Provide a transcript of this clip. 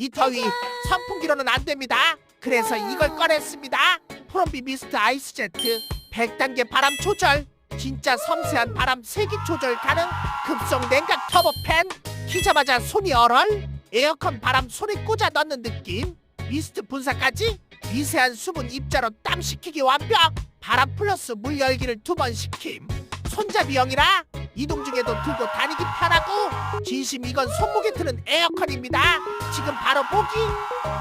이 더위 선풍기로는 안 됩니다. 그래서 이걸 꺼냈습니다. 프롬비 미스트 아이스 제트 100단계 바람 조절, 진짜 섬세한 바람 세기 조절 가능, 급속 냉각 터보 팬, 키자마자 손이 얼얼, 에어컨 바람 손에 꽂아 넣는 느낌, 미스트 분사까지, 미세한 수분 입자로 땀 식히기 완벽, 바람 플러스 물 열기를 2번 시킴, 손잡이형이라 이동 중에도 들고 다니기 편하고, 진심 이건 손목에 드는 에어컨입니다. 지금 바로 보기.